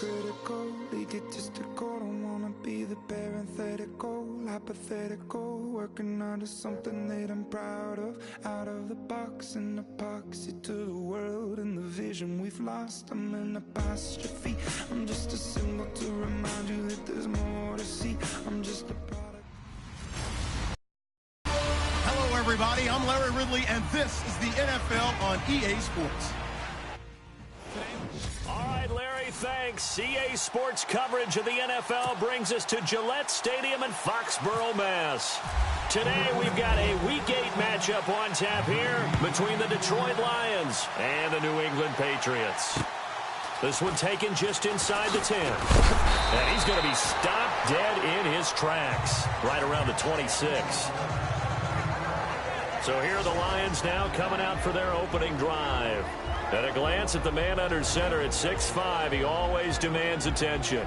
critical, egotistical. Don't wanna be the parenthetical, hypothetical. Working out of something that I'm proud of. Out of the box, an epoxy to the world and the vision we've lost. I'm an apostrophe. I'm just a symbol to remind you that there's more to see. I'm just a product. Hello, everybody. I'm Larry Ridley, and this is the NFL on EA Sports. All right, Larry, thanks. EA Sports coverage of the NFL brings us to Gillette Stadium in Foxborough, Mass. Today, we've got a Week 8 matchup on tap here between the Detroit Lions and the New England Patriots. This one taken just inside the 10. And he's going to be stopped dead in his tracks right around the 26. So here are the Lions now coming out for their opening drive. At a glance at the man under center at 6'5", he always demands attention.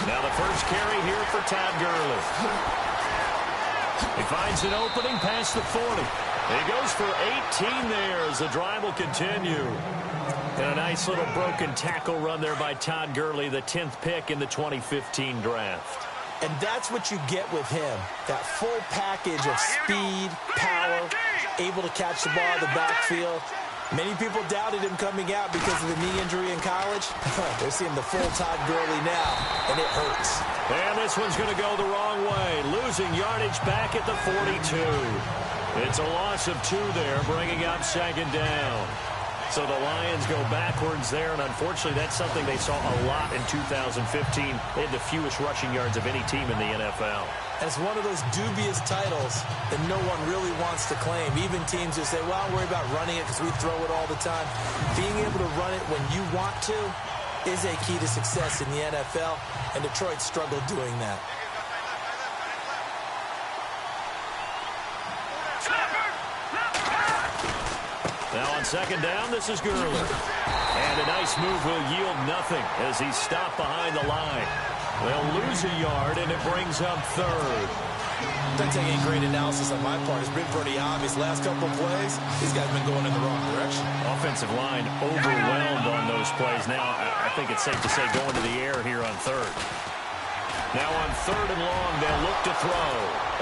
Now the first carry here for Todd Gurley. He finds an opening past the 40. He goes for 18 there as the drive will continue. And a nice little broken tackle run there by Todd Gurley, the 10th pick in the 2015 draft. And that's what you get with him, that full package of speed, power, able to catch the ball in the backfield. Many people doubted him coming out because of the knee injury in college. They're seeing the full Todd Gurley now, and it hurts. And this one's going to go the wrong way, losing yardage back at the 42. It's a loss of 2 there, bringing up second down. So the Lions go backwards there, and unfortunately that's something they saw a lot in 2015. They had the fewest rushing yards of any team in the NFL. And it's one of those dubious titles that no one really wants to claim. Even teams who say, well, I'll worry about running it because we throw it all the time. Being able to run it when you want to is a key to success in the NFL, and Detroit struggled doing that. Now on second down, this is Gurley. And a nice move will yield nothing as he's stopped behind the line. They'll lose a yard, and it brings up third. Doesn't take any great analysis on my part. It's been pretty obvious. Last couple of plays, these guys have been going in the wrong direction. Offensive line overwhelmed on those plays. Now, I think it's safe to say going to the air here on third. Now on third and long, they'll look to throw.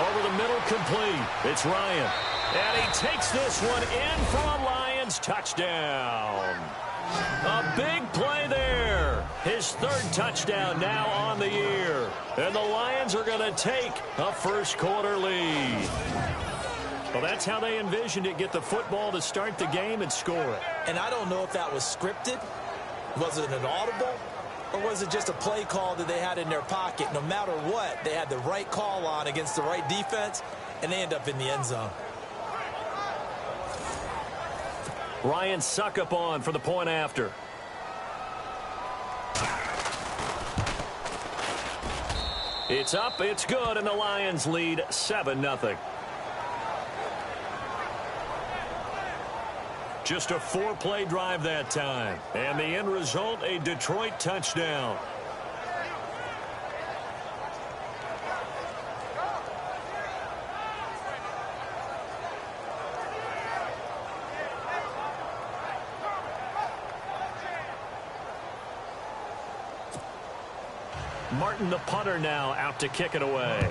Over the middle, complete. It's Ryan. And he takes this one in for a Lions touchdown. A big play there. His third touchdown now on the year. And the Lions are going to take a first-quarter lead. Well, that's how they envisioned it. Get the football to start the game and score it. And I don't know if that was scripted. Was it an audible? Or was it just a play call that they had in their pocket? No matter what, they had the right call on against the right defense, and they end up in the end zone. Ryan Succop on for the point after. It's up, it's good, and the Lions lead 7-0. Just a 4-play drive that time. And the end result, a Detroit touchdown. Martin, the punter, now out to kick it away.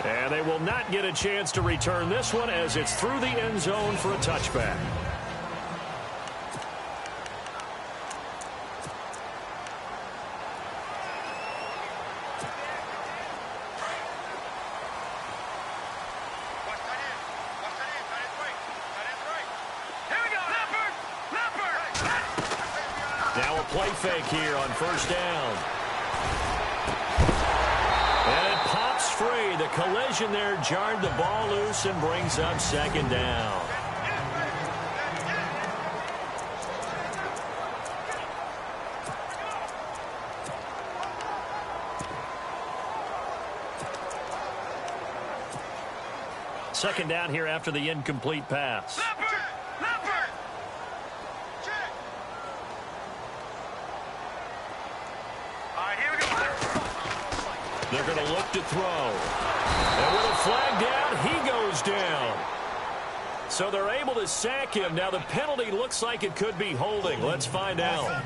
And they will not get a chance to return this one as it's through the end zone for a touchback. Now a play fake here on first down. And it pops free. The collision there jarred the ball loose and brings up second down. Second down here after the incomplete pass. They're going to look to throw. And with a flag down, he goes down. So they're able to sack him. Now the penalty looks like it could be holding. Let's find out.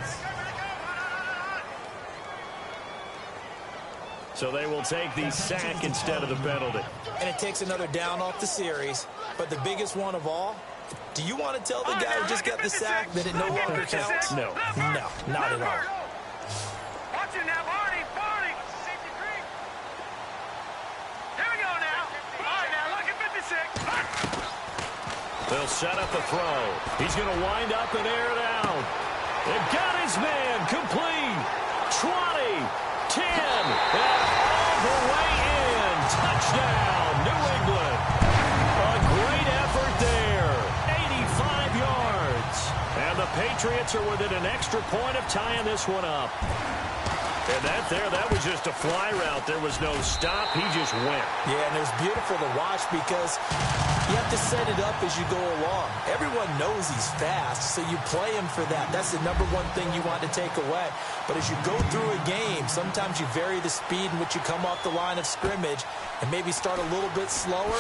So they will take the sack instead of the penalty. And it takes another down off the series. But the biggest one of all, do you want to tell the guy who just got the sack that it no longer counts? No. No, not at all. Watch it now, Barney. Safety creek. Here we go now. All right, now, look at 56. They'll set up the throw. He's going to wind up and air it out. They've got his man complete. 20, 10, and all the way in. Touchdown, New England. A great effort there. 85 yards. And the Patriots are within an extra point of tying this one up. And that was just a fly route. There was no stop. He just went. Yeah, and it was beautiful to watch because you have to set it up as you go along. Everyone knows he's fast, so you play him for that. That's the number one thing you want to take away. But as you go through a game, sometimes you vary the speed in which you come off the line of scrimmage and maybe start a little bit slower,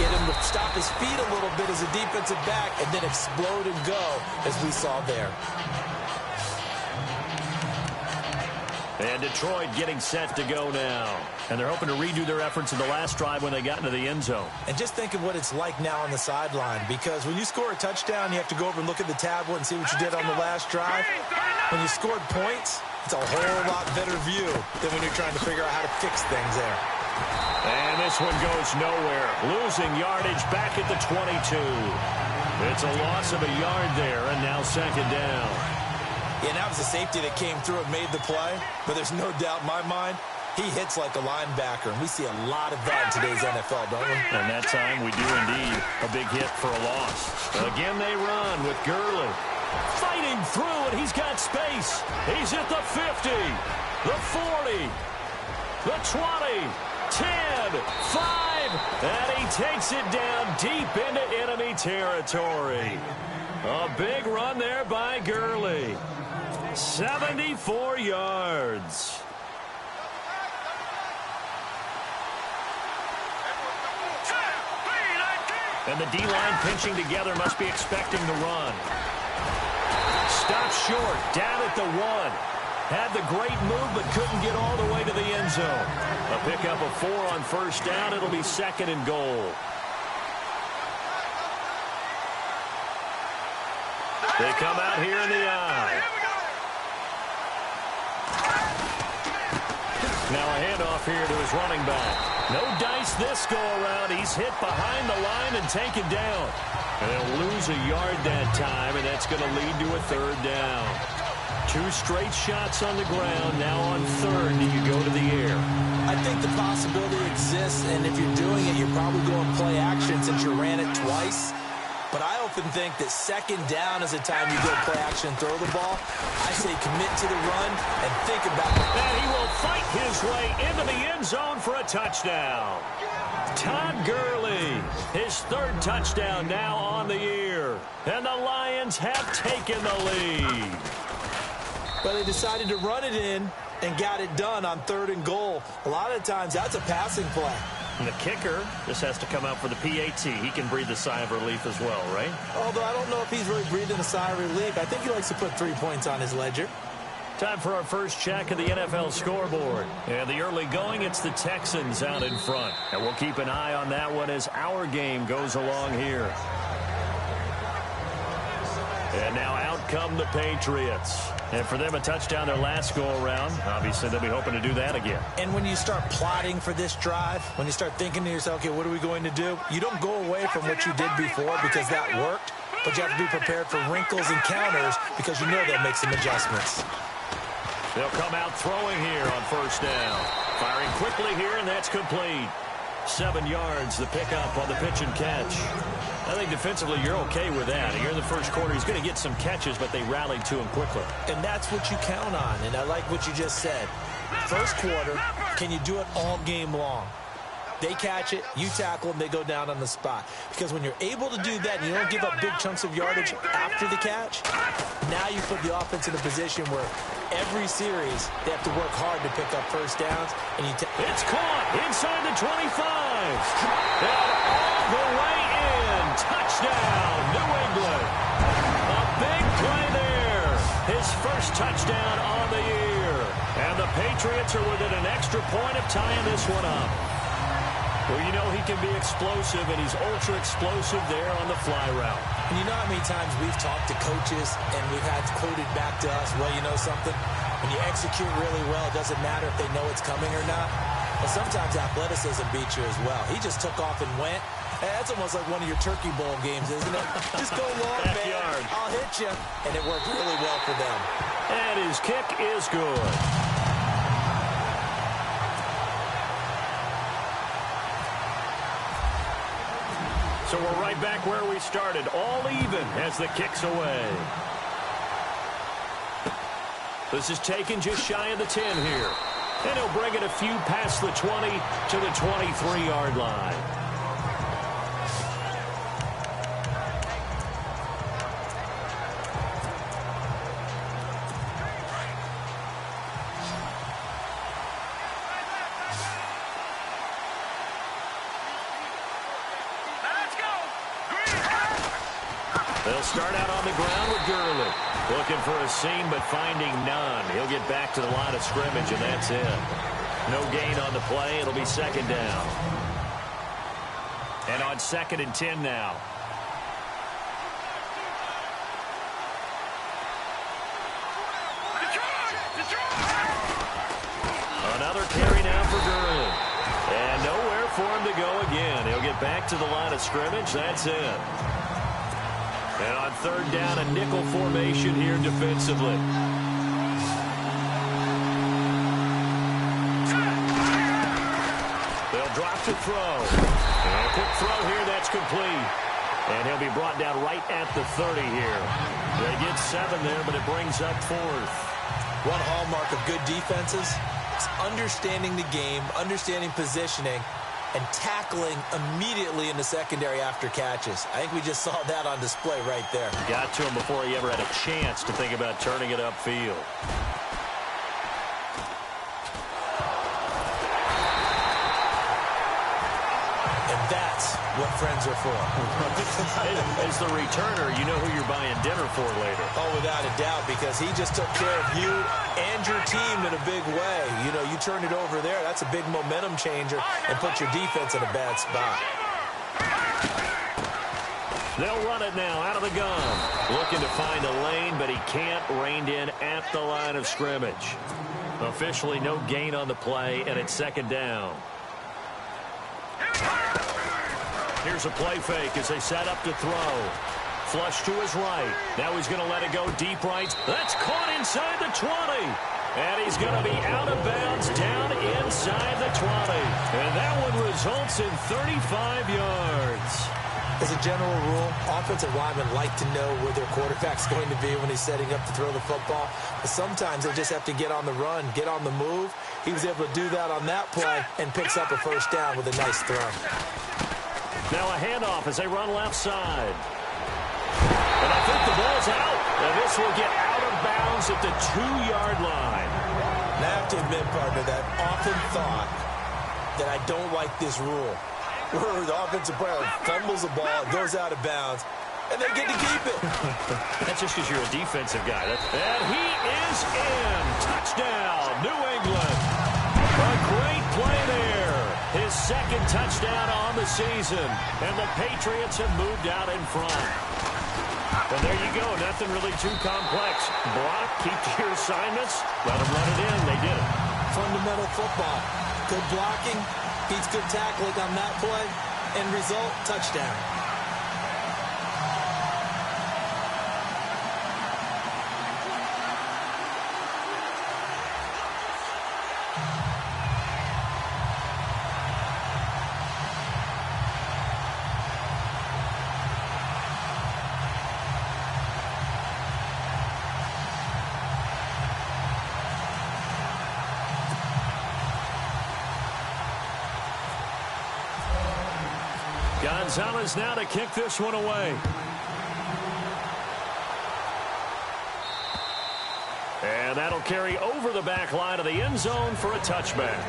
get him to stop his feet a little bit as a defensive back, and then explode and go, as we saw there. And Detroit getting set to go now. And they're hoping to redo their efforts in the last drive when they got into the end zone. And just think of what it's like now on the sideline, because when you score a touchdown, you have to go over and look at the tablet and see what you did on the last drive. When you scored points, it's a whole lot better view than when you're trying to figure out how to fix things there. And this one goes nowhere. Losing yardage back at the 22. It's a loss of a yard there, and now second down. Yeah, that was the safety that came through and made the play. But there's no doubt in my mind, he hits like a linebacker. And we see a lot of that in today's NFL, don't we? And that time we do indeed a big hit for a loss. Again they run with Gurley. Fighting through, and he's got space. He's at the 50, the 40, the 20, 10, 5. And he takes it down deep into enemy territory. A big run there by Gurley. 74 yards. And the D-line pinching together must be expecting the run. Stopped short, down at the 1. Had the great move, but couldn't get all the way to the end zone. A pickup of 4 on first down. It'll be second and goal. They come out here in the eye. Now a handoff here to his running back. No dice this go-around. He's hit behind the line and taken down. And they'll lose a yard that time, and that's going to lead to a third down. 2 straight shots on the ground. Now on third, do you go to the air? I think the possibility exists, and if you're doing it, you're probably going play action since you ran it twice. But I often think that second down is the time you go play action and throw the ball. I say commit to the run and think about it. And he will fight his way into the end zone for a touchdown. Todd Gurley, his 3rd touchdown now on the year. And the Lions have taken the lead. But they decided to run it in and got it done on 3rd and goal. A lot of times that's a passing play. And the kicker just has to come out for the PAT. He can breathe a sigh of relief as well, right? Although I don't know if he's really breathing a sigh of relief. I think he likes to put 3 points on his ledger. Time for our first check of the NFL scoreboard. And the early going, it's the Texans out in front. And we'll keep an eye on that one as our game goes along here. And now out come the Patriots. And for them, a touchdown their last go-around. Obviously, they'll be hoping to do that again. And when you start plotting for this drive, when you start thinking to yourself, okay, what are we going to do? You don't go away from what you did before because that worked, but you have to be prepared for wrinkles and counters because you know they'll make some adjustments. They'll come out throwing here on first down. Firing quickly here, and that's complete. 7 yards, the pickup on the pitch and catch. I think defensively you're okay with that. Here in the first quarter, he's going to get some catches, but they rallied to him quickly. And that's what you count on, and I like what you just said. First quarter, can you do it all game long? They catch it, you tackle them, they go down on the spot. Because when you're able to do that and you don't give up big chunks of yardage after the catch, now you put the offense in a position where every series they have to work hard to pick up first downs. And it's caught inside the 25. And all the way in. Touchdown, New England. A big play there. His first touchdown on the year. And the Patriots are within an extra point of tying this one up. Well, you know he can be explosive, and he's ultra-explosive there on the fly route. And you know how many times we've talked to coaches and we've had quoted back to us, well, you know something? When you execute really well, it doesn't matter if they know it's coming or not. Well, sometimes athleticism beats you as well. He just took off and went. That's almost like one of your Turkey Bowl games, isn't it? Just go long, man. I'll hit you. And it worked really well for them. And his kick is good. So we're right back where we started, all even as the kick's away. This is taken just shy of the 10 here. And he'll bring it a few past the 20 to the 23-yard line. They'll start out on the ground with Gurley. Looking for a seam, but finding none. He'll get back to the line of scrimmage, and that's it. No gain on the play. It'll be second down. And on 2nd and 10 now. Another carry now for Gurley. And nowhere for him to go again. He'll get back to the line of scrimmage. That's it. And on 3rd down, a nickel formation here defensively. They'll drop to throw. And a quick throw here, that's complete. And he'll be brought down right at the 30 here. They get 7 there, but it brings up 4th. One hallmark of good defenses is understanding the game, understanding positioning, and tackling immediately in the secondary after catches. I think we just saw that on display right there. Got to him before he ever had a chance to think about turning it upfield. And that's what friends are for. As the returner, you know who you're buying dinner for later. Oh, without a doubt, because he just took care of you and your team in a big way. You know, you turn it over there, that's a big momentum changer and put your defense in a bad spot. They'll run it now out of the gun. Looking to find a lane, but he can't. Reined in at the line of scrimmage. Officially no gain on the play, and it's 2nd down. Here's a play fake as they set up to throw. Flush to his right. Now he's going to let it go deep right. That's caught inside the 20. And he's going to be out of bounds down inside the 20. And that one results in 35 yards. As a general rule, offensive linemen like to know where their quarterback's going to be when he's setting up to throw the football. But sometimes they just have to get on the run, get on the move. He was able to do that on that play and picks up a first down with a nice throw. Now a handoff as they run left side. And I think the ball's out. And this will get out of bounds at the 2-yard line. And I have to admit, partner, that I've often thought that I don't like this rule. Where the offensive player fumbles the ball, it goes out of bounds, and they get to keep it. That's just because you're a defensive guy. And he is in. Touchdown, New England. A great play there. His 2nd touchdown on the season. And the Patriots have moved out in front. And there you go. Nothing really too complex. Block, keep to your assignments. Let them run it in. They did it. Fundamental football. Good blocking. Beats good tackling on that play. End result, touchdown. Gonzalez now to kick this one away. And that'll carry over the back line of the end zone for a touchback.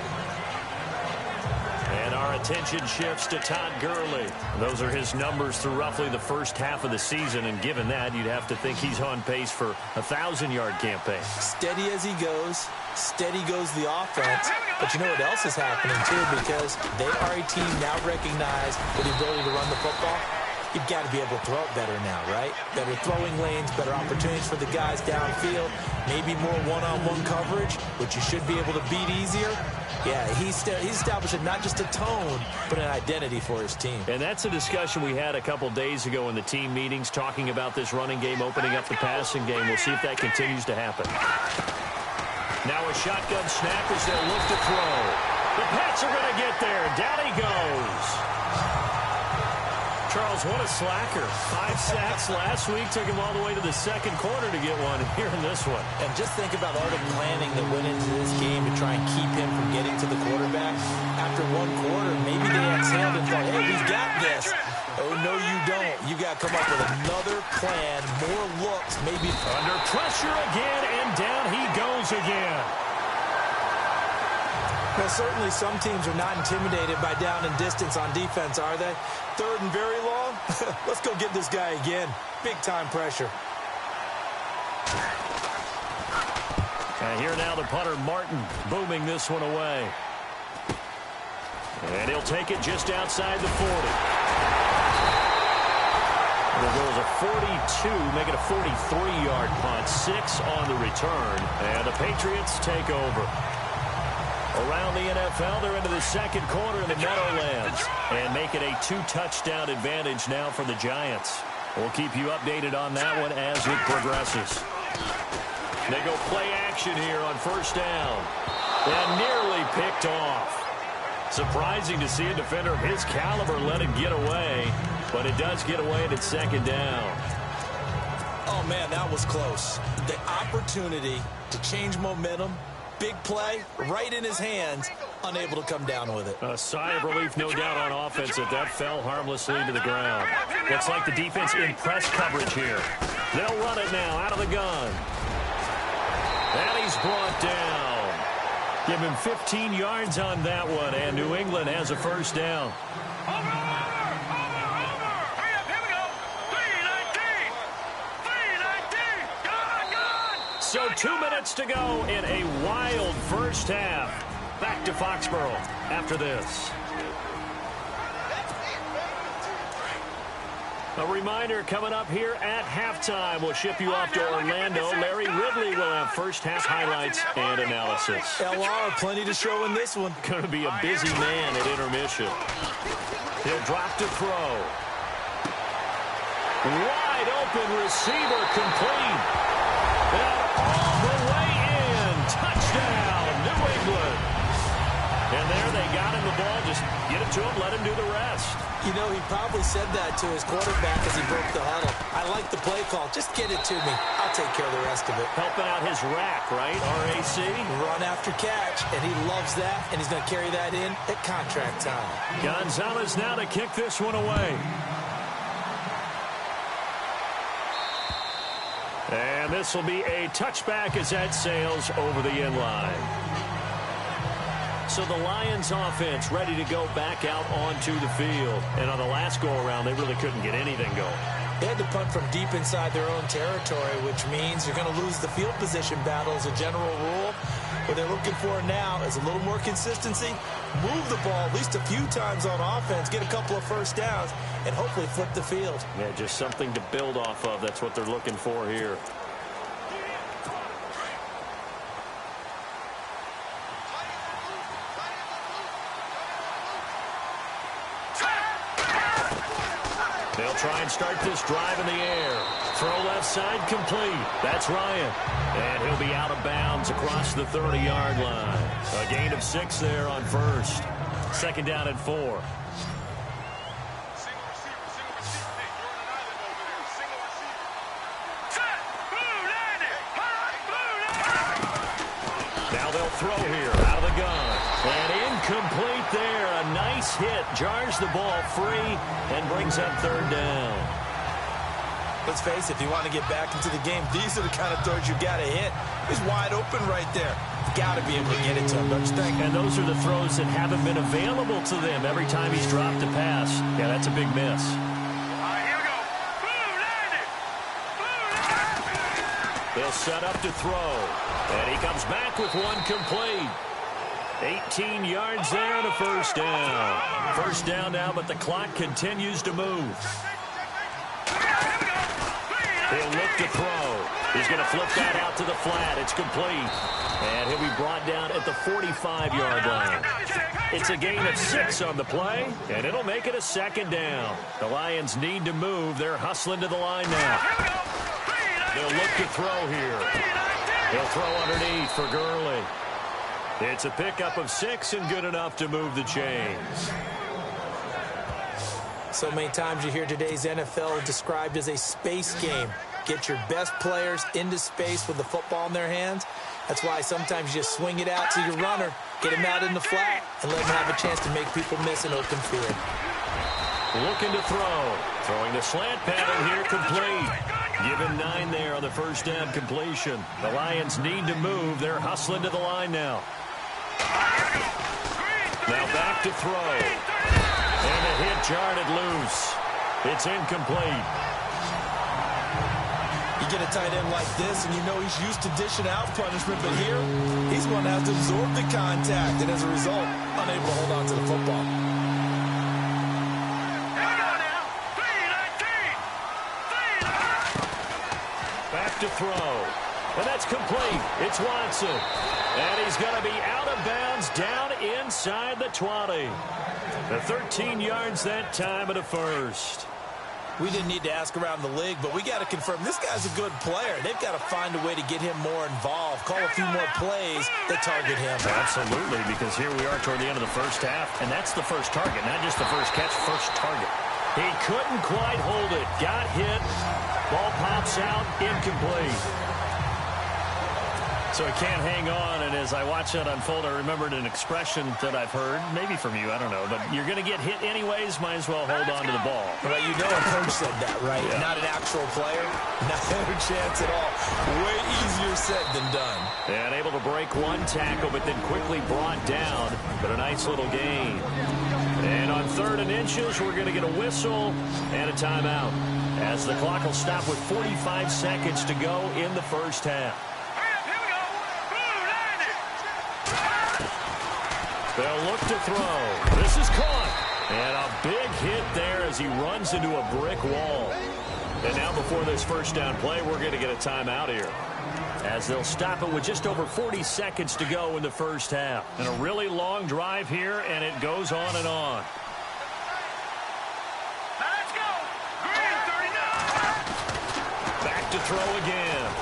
And our attention shifts to Todd Gurley. Those are his numbers through roughly the first half of the season, and given that, you'd have to think he's on pace for a 1,000-yard campaign. Steady as he goes, steady goes the offense. But you know what else is happening, too, because they are a team now recognized with the ability to run the football. You've got to be able to throw it better now, right? Better throwing lanes, better opportunities for the guys downfield, maybe more one-on-one coverage, which you should be able to beat easier. Yeah, he's establishing not just a tone, but an identity for his team. And that's a discussion we had a couple days ago in the team meetings, talking about this running game, opening up the passing game. We'll see if that continues to happen. Now a shotgun snap as they'll look to throw. The Pats are going to get there. Down he goes. Charles, what a slacker. 5 sacks last week. Took him all the way to the second quarter to get one here in this one. And just think about all the planning that went into this game to try and keep him from getting to the quarterback. After one quarter, maybe they exhaled and thought, hey, we've got this. Oh, no, you don't. You got to come up with another plan, more looks, maybe. Under pressure again, and down he goes again. Well, certainly some teams are not intimidated by down and distance on defense, are they? Third and very long? Let's go get this guy again. Big-time pressure. And here now the punter, Martin, booming this one away. And he'll take it just outside the 40. There goes a 42, make it a 43-yard punt. 6 on the return. And the Patriots take over. Around the NFL, they're into the second quarter in the Meadowlands and make it a 2-touchdown advantage now for the Giants. We'll keep you updated on that one as it progresses. They go play action here on first down and nearly picked off. Surprising to see a defender of his caliber let it get away, but it does get away and it's second down. Oh, man, that was close. The opportunity to change momentum, big play, right in his hands, unable to come down with it. A sigh of relief, no doubt, on offense that fell harmlessly to the ground. Looks like the defense in press coverage here. They'll run it now out of the gun. And he's brought down. Give him 15 yards on that one, and New England has a first down. So 2 minutes to go in a wild first half. Back to Foxborough after this. A reminder coming up here at halftime. We'll ship you off to Orlando. Larry Ridley will have first half highlights and analysis. LR, plenty to show in this one. Going to be a busy man at intermission. He'll drop to throw. Wide open receiver, complete. And all the way in. Touchdown, New England. And there they got him the ball. Just get it to him, let him do the rest. You know, he probably said that to his quarterback as he broke the huddle. I like the play call. Just get it to me. I'll take care of the rest of it. Helping out his rack, right? RAC. Run after catch, and he loves that, and he's going to carry that in at contract time. Gonzalez now to kick this one away. And this will be a touchback as that sails over the end line. So the Lions offense ready to go back out onto the field. And on the last go-around, they really couldn't get anything going. They had to punt from deep inside their own territory, which means you're going to lose the field position battle as a general rule. What they're looking for now is a little more consistency, move the ball at least a few times on offense, get a couple of first downs, and hopefully flip the field. Yeah, just something to build off of. That's what they're looking for here. They'll try and start this drive in the air. Throw left side complete. That's Ryan. And he'll be out of bounds across the 30-yard line. A gain of 6 there on first. Second down and 4. Now they'll throw here out of the gun. And incomplete there. A nice this hit jars the ball free and brings up third down. Let's face it, if you want to get back into the game, these are the kind of throws you got to hit. He's wide open right there. You've got to be able to get it to him, don't you think? And those are the throws that haven't been available to them every time he's dropped a pass. Yeah, that's a big miss. Here we go. They'll set up to throw. And he comes back with one complete. 18 yards there and a first down. First down now, but the clock continues to move. He'll look to throw. He's going to flip that out to the flat. It's complete. And he'll be brought down at the 45-yard line. It's a gain of 6 on the play, and it'll make it a second down. The Lions need to move. They're hustling to the line now. They'll look to throw here. He'll throw underneath for Gurley. It's a pickup of 6 and good enough to move the chains. So many times you hear today's NFL described as a space game. Get your best players into space with the football in their hands. That's why sometimes you just swing it out to your runner, get him out in the flat, and let him have a chance to make people miss an open field. Looking to throw. Throwing the slant pattern here complete. Given 9 there on the first down completion. The Lions need to move. They're hustling to the line now. Now back to throw. And the hit jarred it loose. It's incomplete. You get a tight end like this, and you know he's used to dishing out punishment, but here, he's going to have to absorb the contact, and as a result, unable to hold on to the football. Back to throw. And that's complete. It's Watson. And he's going to be out of bounds down inside the 20. The 13 yards that time at a first. We didn't need to ask around the league, but we got to confirm this guy's a good player. They've got to find a way to get him more involved, call a few more plays that target him. Absolutely, because here we are toward the end of the first half, and that's the first target, not just the first catch, first target. He couldn't quite hold it. Got hit. Ball pops out, incomplete. So he can't hang on, and as I watch that unfold, I remembered an expression that I've heard, maybe from you, I don't know, but you're going to get hit anyways, might as well hold on to the ball. Well, you know a coach said that, right? Yeah. Not an actual player, not a chance at all. Way easier said than done. And able to break one tackle, but then quickly brought down, but a nice little gain. And on 3rd and inches, we're going to get a whistle and a timeout, as the clock will stop with 45 seconds to go in the first half. They'll look to throw. This is caught. And a big hit there as he runs into a brick wall. And now before this first down play, we're going to get a timeout here, as they'll stop it with just over 40 seconds to go in the first half. And a really long drive here, and it goes on and on. Let's go. Green 39. Back to throw again.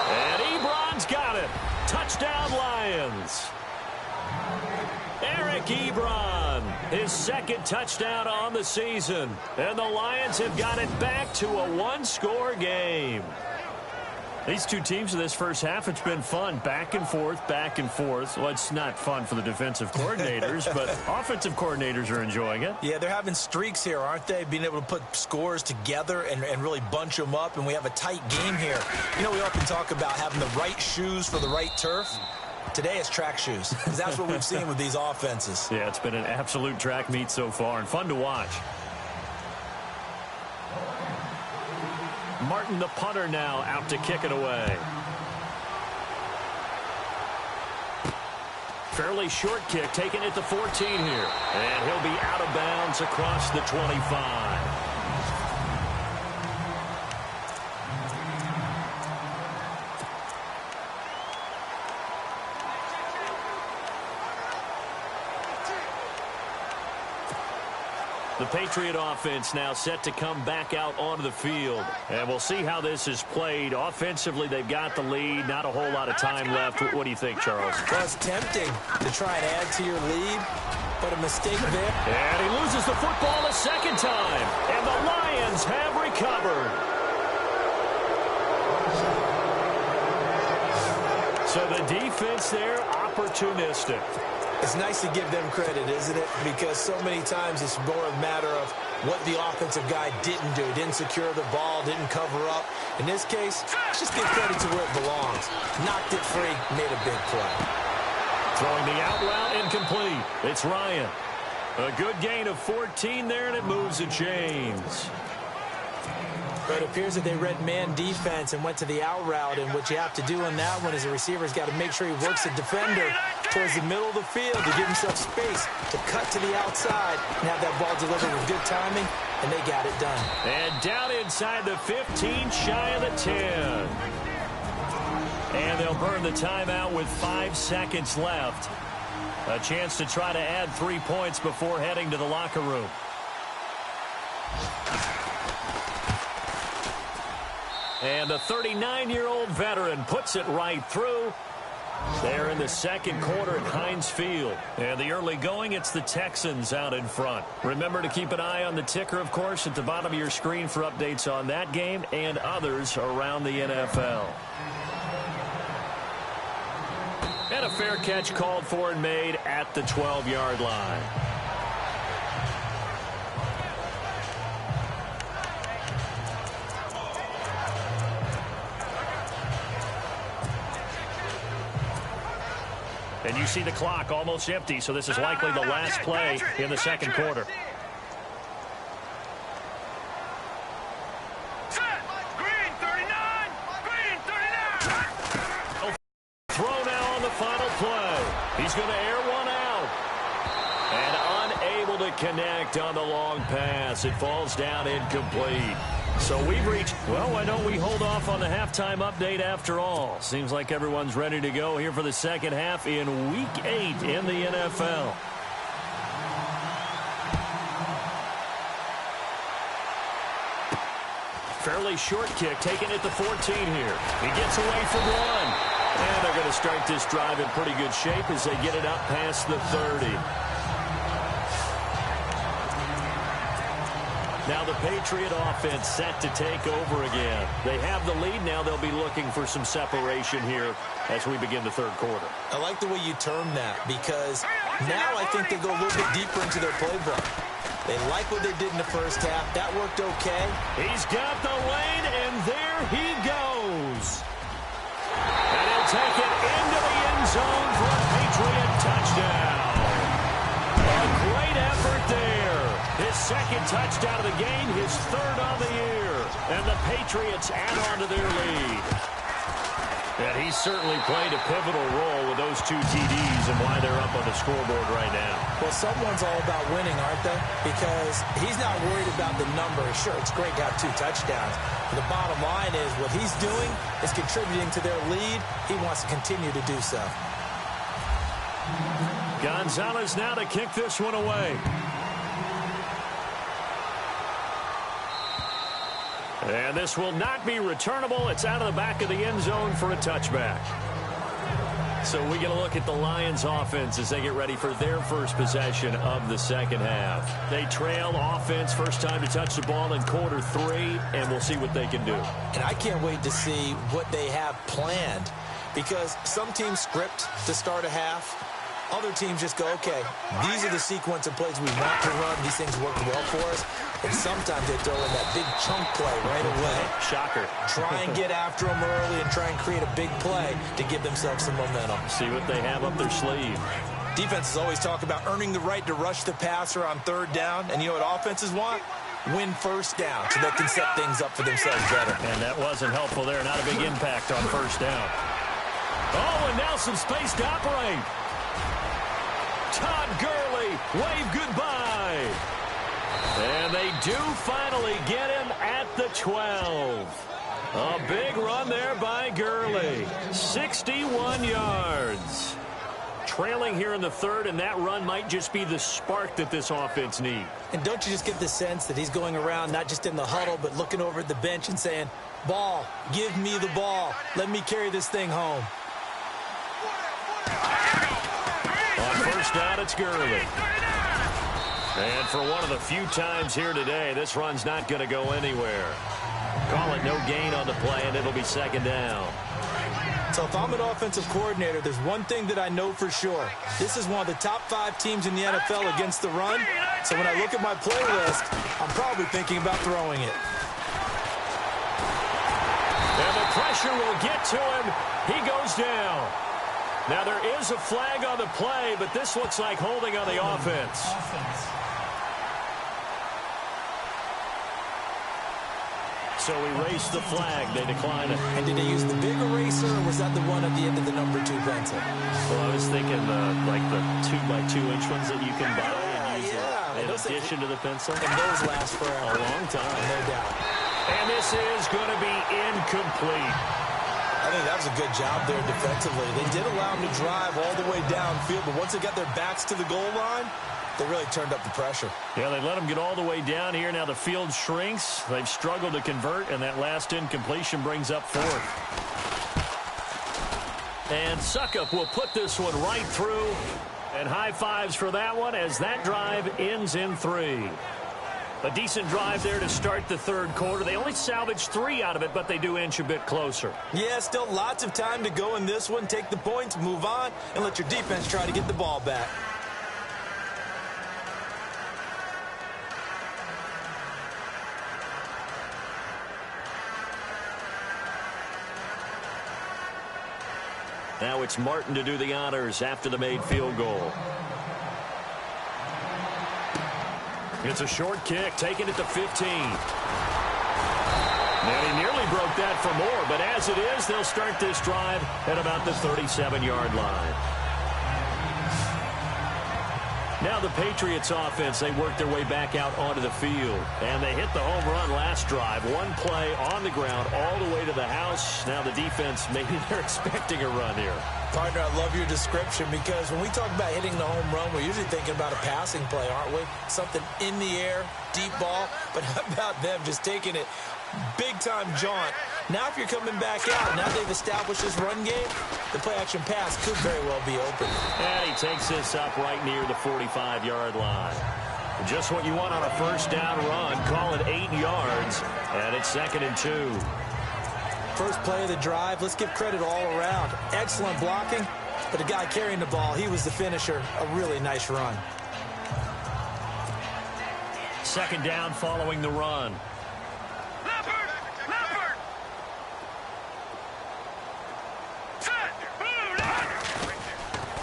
And Ebron's got it. Touchdown, Lions. Eric Ebron, his 2nd touchdown on the season. And the Lions have got it back to a 1-score game. These two teams in this first half, it's been fun. Back and forth, back and forth. Well, it's not fun for the defensive coordinators, but offensive coordinators are enjoying it. Yeah, they're having streaks here, aren't they? Being able to put scores together and really bunch them up, and we have a tight game here. You know, we often talk about having the right shoes for the right turf. Today it's track shoes, because that's what we've seen with these offenses. Yeah, it's been an absolute track meet so far, and fun to watch. Martin, the punter, now out to kick it away. Fairly short kick, taken at the 14 here. And he'll be out of bounds across the 25. The Patriot offense now set to come back out onto the field. And we'll see how this is played. Offensively, they've got the lead. Not a whole lot of time left. What do you think, Charles? Well, it's tempting to try and add to your lead, but a mistake there. And he loses the football a second time. And the Lions have recovered. So the defense there, opportunistic. It's nice to give them credit, isn't it? Because so many times it's more a matter of what the offensive guy didn't do. Didn't secure the ball, didn't cover up. In this case, let's just give credit to where it belongs. Knocked it free, made a big play. Throwing the out route incomplete. It's Ryan. A good gain of 14 there, and it moves the chains. But it appears that they read man defense and went to the out route, and what you have to do on that one is the receiver's got to make sure he works the defender towards the middle of the field to give himself space to cut to the outside and have that ball delivered with good timing, and they got it done. And down inside the 15, shy of the 10. And they'll burn the timeout with 5 seconds left. A chance to try to add 3 points before heading to the locker room. And the 39-year-old veteran puts it right through. They're in the second quarter at Heinz Field. And the early going, it's the Texans out in front. Remember to keep an eye on the ticker, of course, at the bottom of your screen for updates on that game and others around the NFL. And a fair catch called for and made at the 12-yard line. And you see the clock almost empty, so this is likely the last play in the second quarter. Green 39! Green 39! Throw now on the final play. He's going to air one out. And unable to connect on the long pass. It falls down incomplete. So we've reached, well, why don't we hold off on the halftime update after all? Seems like everyone's ready to go here for the second half in Week 8 in the NFL. Fairly short kick, taken at the 14 here. He gets away from one. And they're going to start this drive in pretty good shape as they get it up past the 30. Now the Patriot offense set to take over again. They have the lead. Now they'll be looking for some separation here as we begin the third quarter. I like the way you term that because now I think they go a little bit deeper into their playbook. They like what they did in the first half. That worked okay. He's got the lane, and there he goes. And he'll take it into the end zone for a Patriot touchdown. A great effort there. His second touchdown of the game, his third on the year. And the Patriots add on to their lead. And he certainly played a pivotal role with those 2 TDs and why they're up on the scoreboard right now. Well, someone's all about winning, aren't they? Because he's not worried about the numbers. Sure, it's great to have 2 touchdowns. But the bottom line is what he's doing is contributing to their lead. He wants to continue to do so. Gonzalez now to kick this one away. And this will not be returnable. It's out of the back of the end zone for a touchback. So we get a look at the Lions offense as they get ready for their first possession of the second half. They trail offense, first time to touch the ball in quarter 3, and we'll see what they can do. And I can't wait to see what they have planned because some teams script to start a half. Other teams just go, okay, these are the sequence of plays we want to run. These things work well for us. And sometimes they throw in that big chunk play right away. Shocker. Try and get after them early and try and create a big play to give themselves some momentum. See what they have up their sleeve. Defenses always talk about earning the right to rush the passer on third down. And you know what offenses want? Win first down so they can set things up for themselves better. And that wasn't helpful there. Not a big impact on first down. Oh, and now some space to operate. Todd Gurley, wave goodbye. And they do finally get him at the 12. A big run there by Gurley. 61 yards. Trailing here in the third, and that run might just be the spark that this offense needs. And don't you just get the sense that he's going around not just in the huddle, but looking over at the bench and saying, ball, give me the ball. Let me carry this thing home. On first down, it's Gurley. And for one of the few times here today, this run's not going to go anywhere. Call it no gain on the play, and it'll be second down. So if I'm an offensive coordinator, there's one thing that I know for sure. This is one of the top 5 teams in the NFL against the run. So when I look at my playlist, I'm probably thinking about throwing it. And the pressure will get to him. He goes down. Now there is a flag on the play, but this looks like holding on the offense. So erase the flag. They decline it. And did they use the big eraser, or was that the one at the end of the number 2 pencil? Well, I was thinking like the 2x2-inch ones that you can buy and use in addition to the pencil. And those last forever. A long time. No doubt. And this is going to be incomplete. I think that was a good job there defensively. They did allow them to drive all the way downfield, but once they got their backs to the goal line, they really turned up the pressure. Yeah, they let them get all the way down here. Now the field shrinks. They've struggled to convert, and that last incompletion brings up 4th. And Succop will put this one right through. And high fives for that one as that drive ends in 3. A decent drive there to start the 3rd quarter. They only salvaged 3 out of it, but they do inch a bit closer. Yeah, still lots of time to go in this one. Take the points, move on, and let your defense try to get the ball back. Now it's Martin to do the honors after the made field goal. It's a short kick, taking it to 15. Now he nearly broke that for more, but as it is, they'll start this drive at about the 37-yard line. Now the Patriots offense, they work their way back out onto the field. And they hit the home run last drive. One play on the ground all the way to the house. Now the defense, maybe they're expecting a run here. Partner, I love your description because when we talk about hitting the home run, we're usually thinking about a passing play, aren't we? Something in the air, deep ball. But how about them just taking it big-time jaunt? Now if you're coming back out, now they've established this run game, the play-action pass could very well be open. And he takes this up right near the 45-yard line. Just what you want on a first down run. Call it 8 yards, and it's 2nd and 2. First play of the drive, let's give credit all around. Excellent blocking, but the guy carrying the ball, he was the finisher. A really nice run. 2nd down following the run.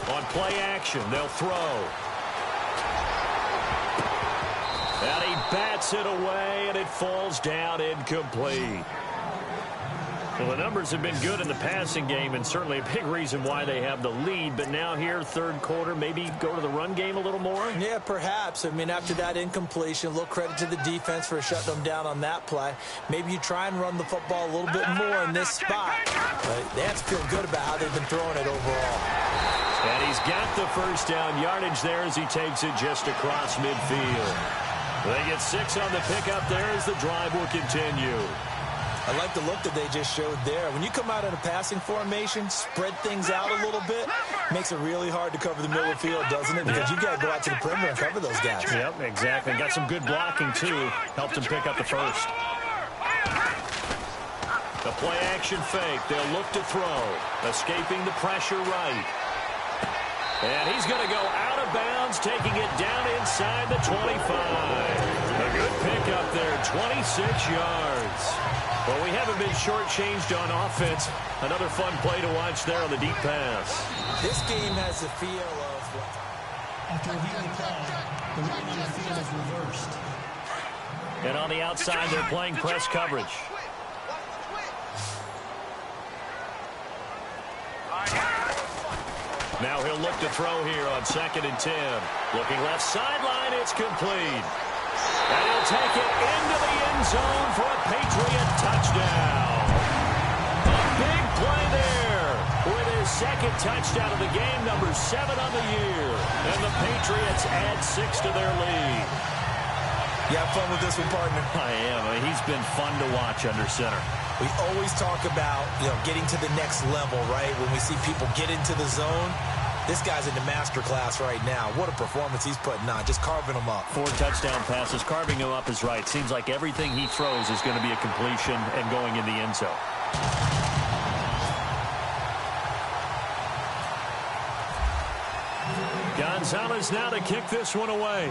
On play action, they'll throw. And he bats it away, and it falls down incomplete. Well, the numbers have been good in the passing game, and certainly a big reason why they have the lead. But now here, 3rd quarter, maybe go to the run game a little more? Yeah, perhaps. I mean, after that incompletion, a little credit to the defense for shutting them down on that play. Maybe you try and run the football a little bit more in this spot. But they have to feel good about how they've been throwing it overall. And he's got the first down yardage there as he takes it just across midfield. They get 6 on the pickup there as the drive will continue. I like the look that they just showed there. When you come out in a passing formation, spread things out a little bit, makes it really hard to cover the middle of the field, doesn't it? Because you got to go out to the perimeter and cover those guys. Yep, exactly. Got some good blocking, too. Helped him pick up the first. The play action fake. They'll look to throw. Escaping the pressure right. And he's going to go out of bounds, taking it down inside the 25. A good pickup there, 26 yards. Well, we haven't been shortchanged on offense. Another fun play to watch there on the deep pass. This game has the feel of what? After reviewing the play, the running on the field is reversed. And on the outside, they're playing press coverage. Now he'll look to throw here on 2nd and 10. Looking left sideline, it's complete. And he'll take it into the end zone for a Patriot touchdown. A big play there with his 2nd touchdown of the game, number 7 on the year. And the Patriots add 6 to their lead. You have fun with this one, partner? I am. I mean, he's been fun to watch under center. We always talk about, getting to the next level, right? When we see people get into the zone, this guy's in the master class right now. What a performance he's putting on, just carving them up. 4 touchdown passes, carving him up is right. Seems like everything he throws is going to be a completion and going in the end zone. Gonzalez now to kick this one away.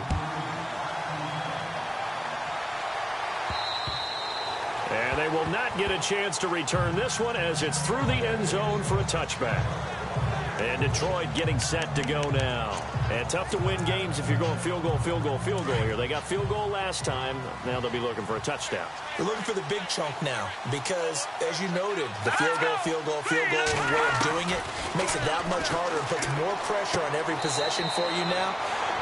And they will not get a chance to return this one as it's through the end zone for a touchback. And Detroit getting set to go now. And tough to win games if you're going field goal here. They got field goal last time. Now they'll be looking for a touchdown. They're looking for the big chunk now because, as you noted, the field goal, way of doing it makes it that much harder and puts more pressure on every possession for you now.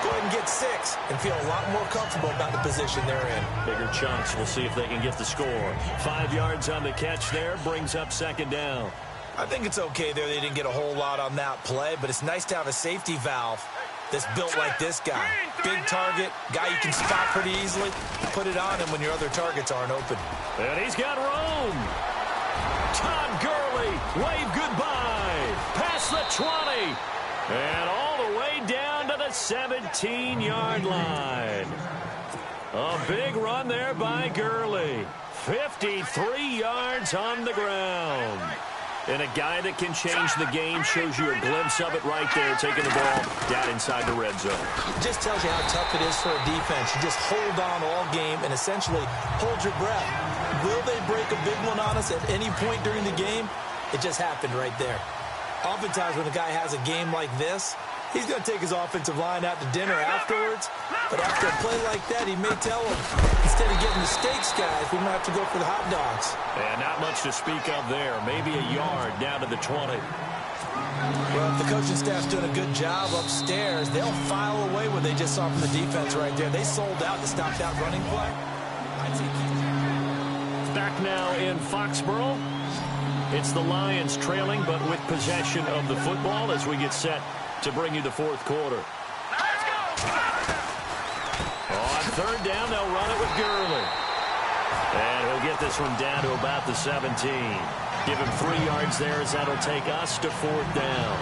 Go ahead and get 6 and feel a lot more comfortable about the position they're in. Bigger chunks. We'll see if they can get the score. 5 yards on the catch there. Brings up second down. I think it's okay there. They didn't get a whole lot on that play, but it's nice to have a safety valve that's built like this guy. Big target, guy you can spot pretty easily. Put it on him when your other targets aren't open. And he's got room. Todd Gurley, wave goodbye. Past the 20. And all the way down to the 17-yard line. A big run there by Gurley. 53 yards on the ground. And a guy that can change the game shows you a glimpse of it right there, taking the ball down inside the red zone. It just tells you how tough it is for a defense. You just hold on all game and essentially hold your breath. Will they break a big one on us at any point during the game? It just happened right there. Oftentimes when a guy has a game like this, he's going to take his offensive line out to dinner afterwards. But after a play like that, he may tell them, instead of getting the steaks, guys, we might have to go for the hot dogs. And not much to speak of there. Maybe a yard down to the 20. Well, if the coaching staff's doing a good job upstairs, they'll file away what they just saw from the defense right there. They sold out to stop that running play. Back now in Foxborough. It's the Lions trailing, but with possession of the football as we get set to bring you the fourth quarter. On third down, they'll run it with Gurley. And he'll get this one down to about the 17. Give him 3 yards there as that'll take us to fourth down.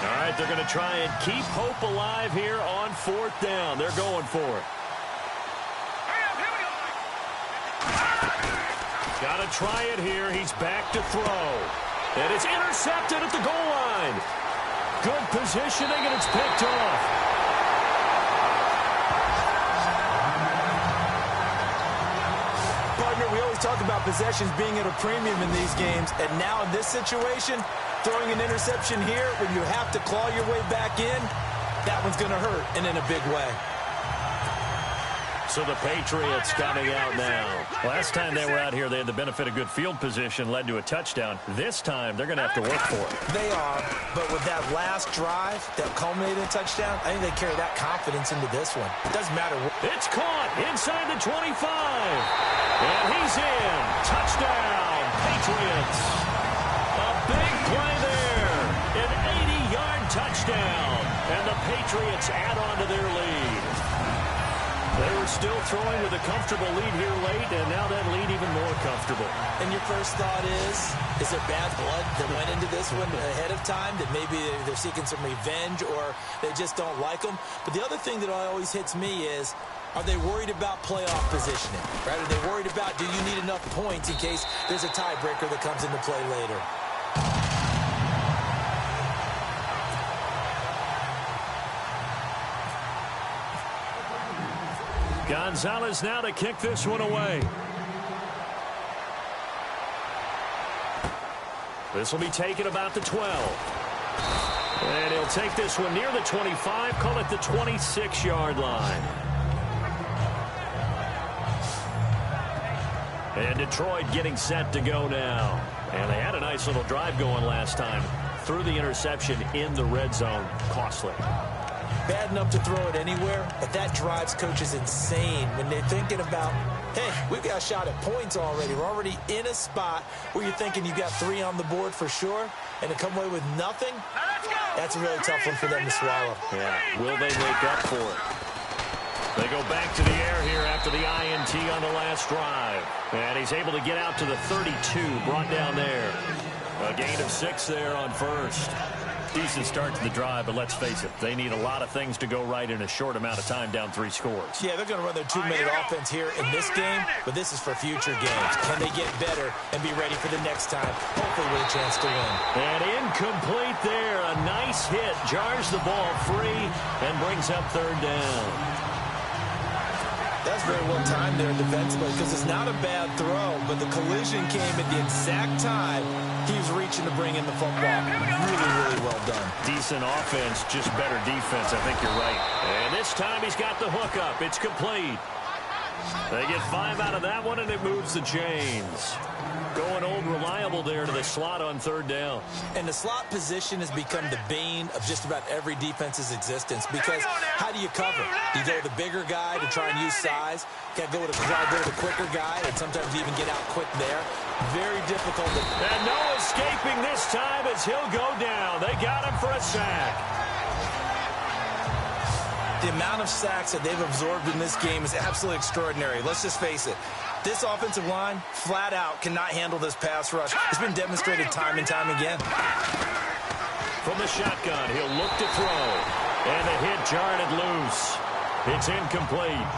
All right, they're going to try and keep hope alive here on fourth down. They're going for it. Got to try it here. He's back to throw. And it's intercepted at the goal line. Good positioning, and it's picked off. Partner, we always talk about possessions being at a premium in these games, and now in this situation, throwing an interception here when you have to claw your way back in, that one's going to hurt, and in a big way. So the Patriots coming out now. Last time they were out here, they had the benefit of good field position, led to a touchdown. This time, they're going to have to work for it. They are, but with that last drive that culminated in a touchdown, I think they carry that confidence into this one. It doesn't matter. It's caught inside the 25. And he's in. Touchdown, Patriots. A big play there. An 80-yard touchdown. And the Patriots add on to their lead. They were still throwing with a comfortable lead here late, and now that lead even more comfortable. And your first thought is there bad blood that went into this one ahead of time, that maybe they're seeking some revenge or they just don't like them? But the other thing that always hits me is, are they worried about playoff positioning? Right? Are they worried about, do you need enough points in case there's a tiebreaker that comes into play later? Gonzalez now to kick this one away. This will be taken about the 12. And he'll take this one near the 25, call it the 26-yard line. And Detroit getting set to go now. And they had a nice little drive going last time. Threw the interception in the red zone. Costly. Bad enough to throw it anywhere, but that drives coaches insane when they're thinking about, hey, we've got a shot at points already. We're already in a spot where you're thinking you've got 3 on the board for sure, and to come away with nothing, that's a really tough one for them to swallow. Yeah, will they make up for it? They go back to the air here after the INT on the last drive. And he's able to get out to the 32, brought down there. A gain of 6 there on first. Decent start to the drive, but let's face it, they need a lot of things to go right in a short amount of time down 3 scores. Yeah, they're going to run their 2-minute offense here in this game, but this is for future games. Can they get better and be ready for the next time, hopefully with a chance to win? And incomplete there. A nice hit. Jars the ball free and brings up 3rd down. That's very well timed there defensively because it's not a bad throw, but the collision came at the exact time he was reaching to bring in the football. Really, really well done. Decent offense, just better defense. I think you're right. And this time he's got the hook up. It's complete. They get 5 out of that one, and it moves the chains. Going old reliable there to the slot on 3rd down. And the slot position has become the bane of just about every defense's existence because how do you cover? Do you go with the bigger guy to try and use size? Got to go with the quicker guy and sometimes even get out quick there. Very difficult. And no escaping this time as he'll go down. They got him for a sack. The amount of sacks that they've absorbed in this game is absolutely extraordinary. Let's just face it. This offensive line, flat out, cannot handle this pass rush. It's been demonstrated time and time again. From the shotgun, he'll look to throw. And the hit jarred it loose. It's incomplete.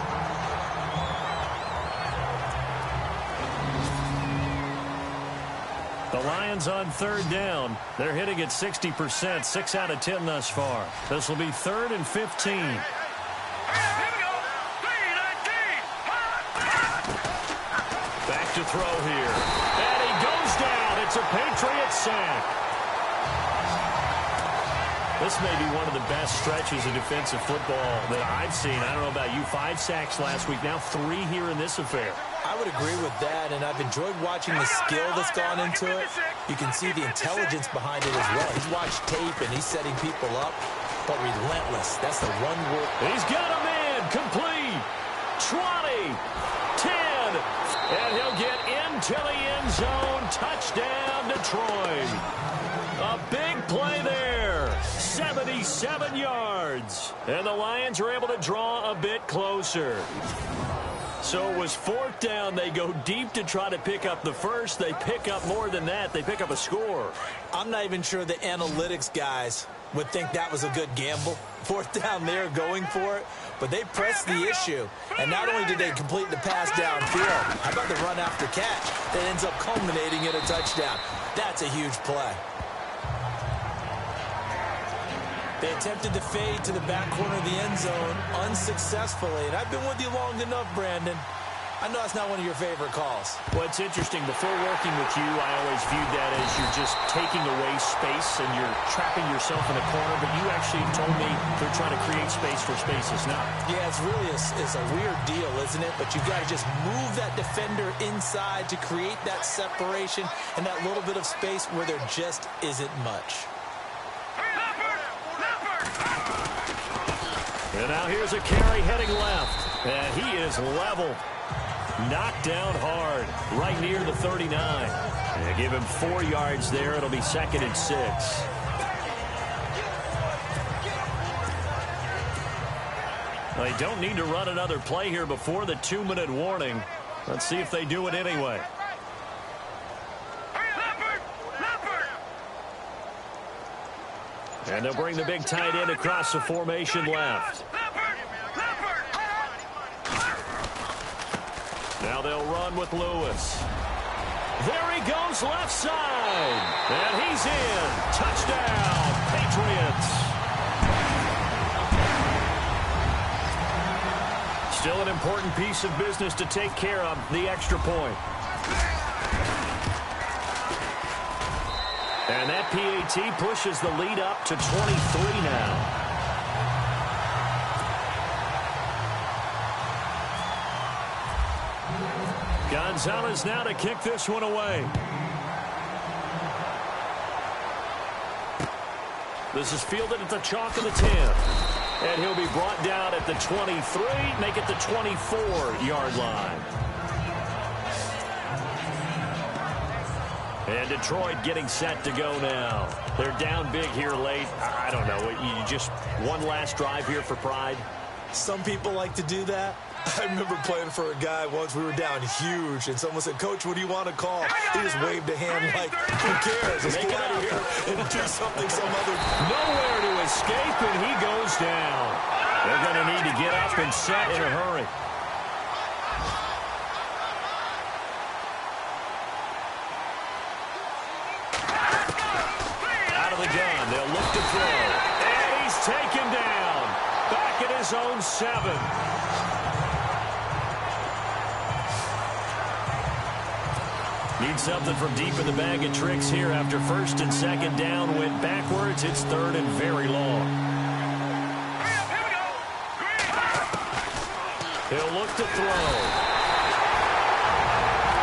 The Lions on 3rd down. They're hitting at 60%, 6 out of 10 thus far. This will be 3rd and 15. Back to throw here. And he goes down. It's a Patriot sack. This may be one of the best stretches of defensive football that I've seen. I don't know about you. 5 sacks last week. Now 3 here in this affair. I would agree with that, and I've enjoyed watching the skill that's gone into it. You can see the intelligence behind it as well. He's watched tape, and he's setting people up, but relentless. That's the one word. He's got a man. Complete. 20. 10. And he'll get into the end zone. Touchdown, Detroit. A big play there. 77 yards. And the Lions are able to draw a bit closer. So it was 4th down. They go deep to try to pick up the first. They pick up more than that. They pick up a score. I'm not even sure the analytics guys would think that was a good gamble. 4th down there going for it. But they pressed the issue. And not only did they complete the pass downfield, how about the run after catch that ends up culminating in a touchdown? That's a huge play. They attempted to fade to the back corner of the end zone unsuccessfully. And I've been with you long enough, Brandon. I know that's not one of your favorite calls. Well, it's interesting. Before working with you, I always viewed that as you're just taking away space and you're trapping yourself in a corner. But you actually told me they're trying to create space for spaces now. Yeah, it's really a weird deal, isn't it? But you've got to just move that defender inside to create that separation and that little bit of space where there just isn't much. And now here's a carry heading left. And he is leveled. Knocked down hard, right near the 39. They give him 4 yards there. It'll be 2nd and 6. They don't need to run another play here before the 2-minute warning. Let's see if they do it anyway. And they'll bring the big tight end across the formation left. Now they'll run with Lewis. There he goes left side. And he's in. Touchdown, Patriots. Still an important piece of business to take care of, the extra point. And that PAT pushes the lead up to 23 now. Gonzalez now to kick this one away. This is fielded at the chalk of the 10. And he'll be brought down at the 23, make it the 24-yard line. And Detroit getting set to go now. They're down big here late. I don't know. You just one last drive here for pride. Some people like to do that. I remember playing for a guy once. We were down huge, and someone said, "Coach, what do you want to call?" He just waved a hand like, "Who cares? Let's get out of here and do something some other." Nowhere to escape, and he goes down. They're going to need to get up and set in a hurry. Out of the gun, they'll look to throw. And he's taken down. Back at his own 7. Need something from deep in the bag of tricks here after first and second down went backwards. It's third and very long. He'll look to throw.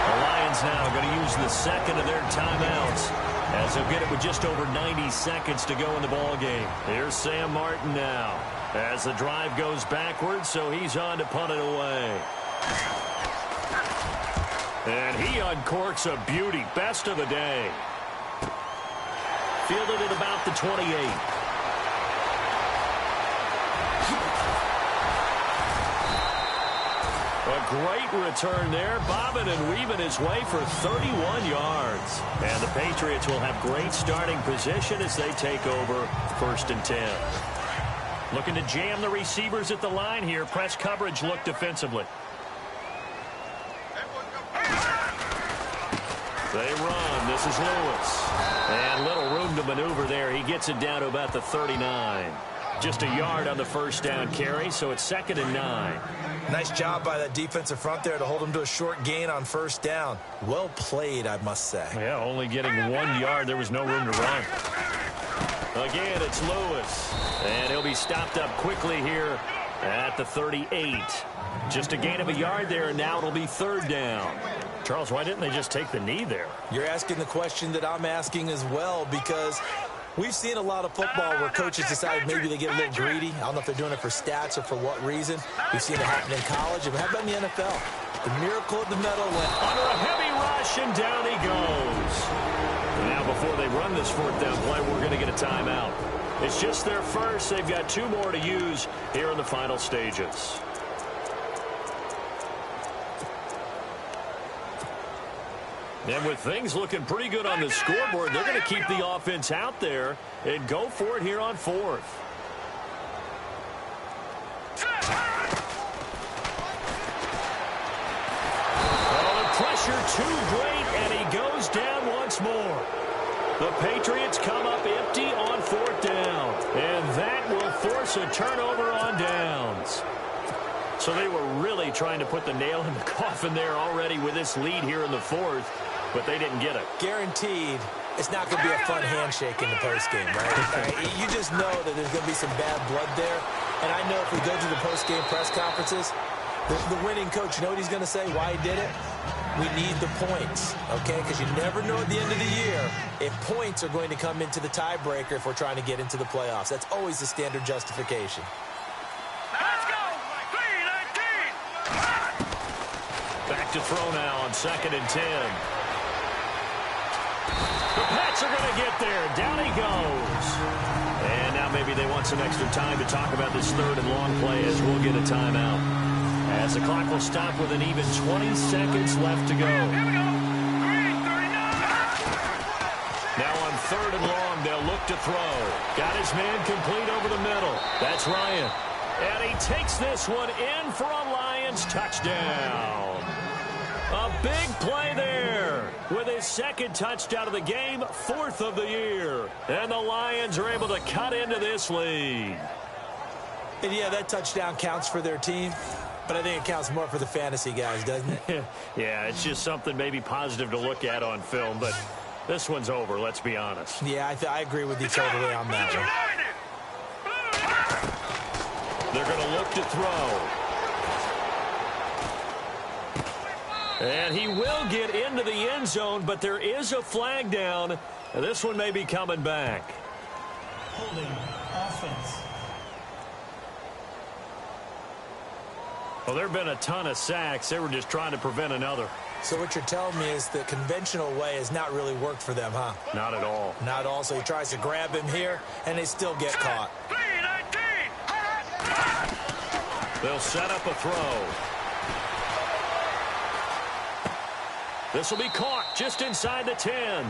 The Lions now going to use the second of their timeouts as they'll get it with just over 90 seconds to go in the ball game. Here's Sam Martin now as the drive goes backwards, so he's on to punt it away. And he uncorks a beauty. Best of the day. Fielded at about the 28. A great return there. Bobbing and weaving his way for 31 yards. And the Patriots will have great starting position as they take over first and 10. Looking to jam the receivers at the line here. Press coverage look defensively. They run. This is Lewis. And little room to maneuver there. He gets it down to about the 39. Just a yard on the first down carry, so it's 2nd and 9. Nice job by that defensive front there to hold him to a short gain on first down. Well played, I must say. Yeah, only getting 1 yard. There was no room to run. Again, it's Lewis. And he'll be stopped up quickly here at the 38. Just a gain of a yard there, and now it'll be 3rd down. Charles, why didn't they just take the knee there? You're asking the question that I'm asking as well, because we've seen a lot of football where coaches decide maybe they get a little greedy. I don't know if they're doing it for stats or for what reason. We've seen it happen in college. It happened in the NFL. The miracle at the middle went under a heavy rush, and down he goes. Now, before they run this 4th down play, we're going to get a timeout. It's just their first. They've got 2 more to use here in the final stages. And with things looking pretty good on the scoreboard, they're going to keep the offense out there and go for it here on 4th. Oh, the pressure too great, and he goes down once more. The Patriots come up empty on 4th down, and that will force a turnover on downs. So they were really trying to put the nail in the coffin there already with this lead here in the 4th. But they didn't get it. Guaranteed, it's not going to be a fun handshake in the postgame, right? You just know that there's going to be some bad blood there. And I know if we go to the postgame press conferences, the winning coach, you know what he's going to say, why he did it? We need the points, okay? Because you never know at the end of the year if points are going to come into the tiebreaker if we're trying to get into the playoffs. That's always the standard justification. Let's go! 3-19! Back to throw now on 2nd and 10. The Pats are going to get there. Down he goes. And now maybe they want some extra time to talk about this 3rd and long play as we'll get a timeout. As the clock will stop with an even 20 seconds left to go. Now on 3rd and long, they'll look to throw. Got his man complete over the middle. That's Ryan. And he takes this one in for a Lions touchdown. A big play there with his 2nd touchdown of the game, 4th of the year. And the Lions are able to cut into this lead. And yeah, that touchdown counts for their team, but I think it counts more for the fantasy guys, doesn't it? Yeah, it's just something maybe positive to look at on film, but this one's over, let's be honest. Yeah, I agree with you totally on that one. They're going to look to throw. And he will get into the end zone, but there is a flag down. This one may be coming back. Holding offense. Well, there have been a ton of sacks. They were just trying to prevent another. So what you're telling me is the conventional way has not really worked for them, huh? Not at all. Not at all. So he tries to grab him here, and they still get caught. 3-19! They'll set up a throw. This will be caught just inside the 10.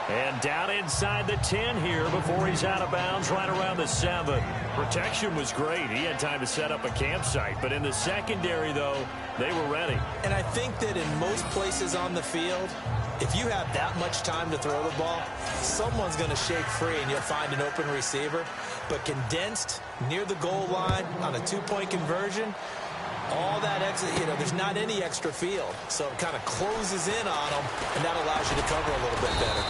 And down inside the 10 here before he's out of bounds right around the 7. Protection was great. He had time to set up a campsite. But in the secondary, though, they were ready. And I think that in most places on the field, if you have that much time to throw the ball, someone's going to shake free and you'll find an open receiver. But condensed near the goal line on a two-point conversion, all that extra, there's not any extra field. So it kind of closes in on them, and that allows you to cover a little bit better.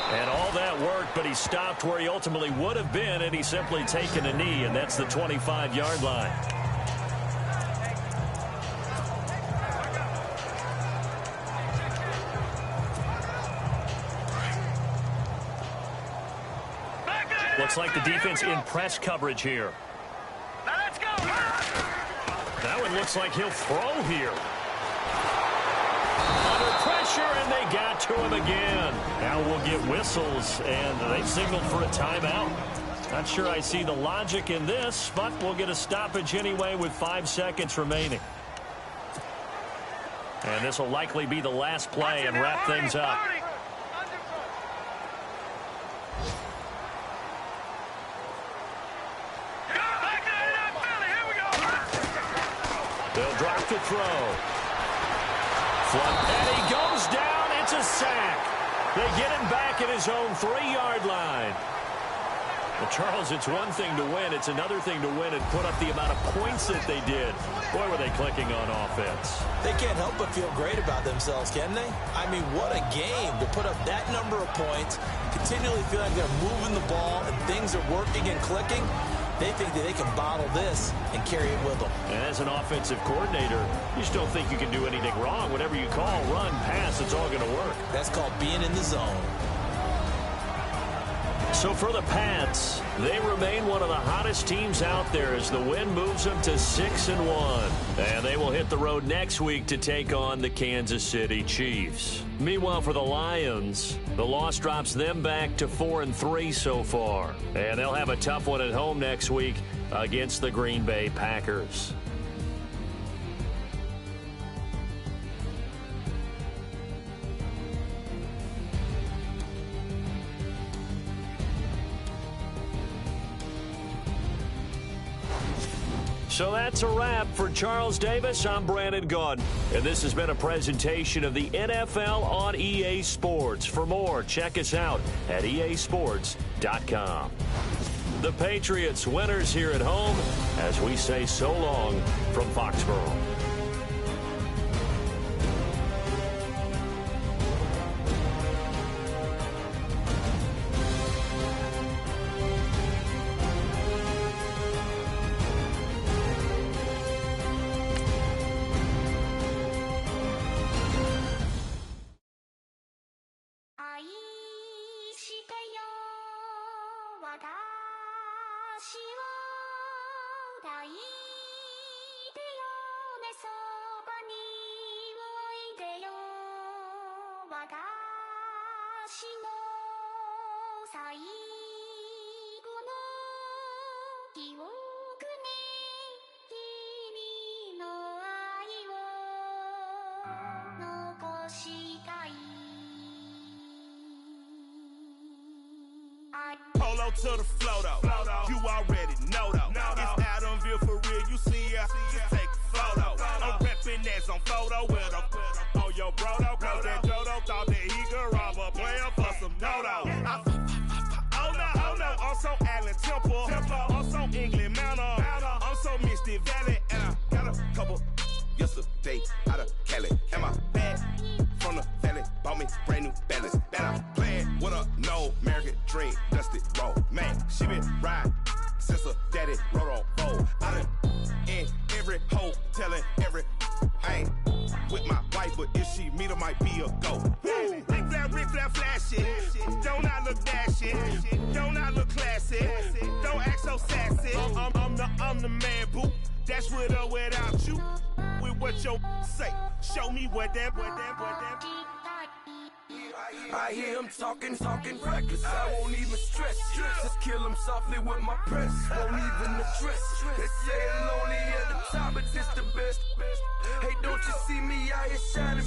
And all that worked, but he stopped where he ultimately would have been, and he's simply taken a knee, and that's the 25-yard line. Looks like the defense in press coverage here. Now let's go. That one looks like he'll throw here. Under pressure, and they got to him again. Now we'll get whistles, and they've signaled for a timeout. Not sure I see the logic in this, but we'll get a stoppage anyway with 5 seconds remaining. And this will likely be the last play and wrap things up. They'll drop to throw. And he goes down. It's a sack. They get him back at his own 3-yard line. Well, Charles, it's one thing to win. It's another thing to win and put up the amount of points that they did. Boy, were they clicking on offense. They can't help but feel great about themselves, can they? I mean, what a game to put up that number of points, continually feel like they're moving the ball and things are working and clicking. They think that they can bottle this and carry it with them. And as an offensive coordinator, you just don't think you can do anything wrong. Whatever you call, run, pass, it's all going to work. That's called being in the zone. So for the Pats, they remain one of the hottest teams out there as the win moves them to 6-1. And they will hit the road next week to take on the Kansas City Chiefs. Meanwhile, for the Lions, the loss drops them back to 4-3 so far. And they'll have a tough one at home next week against the Green Bay Packers. So that's a wrap. For Charles Davis, I'm Brandon Gaudin. And this has been a presentation of the NFL on EA Sports. For more, check us out at easports.com. The Patriots winners here at home as we say so long from Foxborough. Polo to the flow though, you already know though. It's Adamville for real, you see ya, just take a photo. I'm reppin' that's on photo with a on your bro though, cause that Jodo thought that he could rob a player for some no-no. Oh no, I'm so Allen Temple, I'm so England Manor, I'm so Misty Valley, and I got a couple yesterday out of Cali, and my bag from the valley bought me brand new balance, and I'm playing with a no American dream, dusty road, man, she been riding since her daddy rode on road. I done in every hole, telling every I ain't with my wife, but if she meet her, might be a go. Rick flat flashy, don't I look dashy, don't I look classy, don't act so sassy. I'm the man, boo. That's with or without you. With what your say, show me what that. I hear him talking reckless. I won't even stress. Just kill him softly with my press. Won't even address. They say lonely at the top, but this the best. Hey, don't you see me out here shining,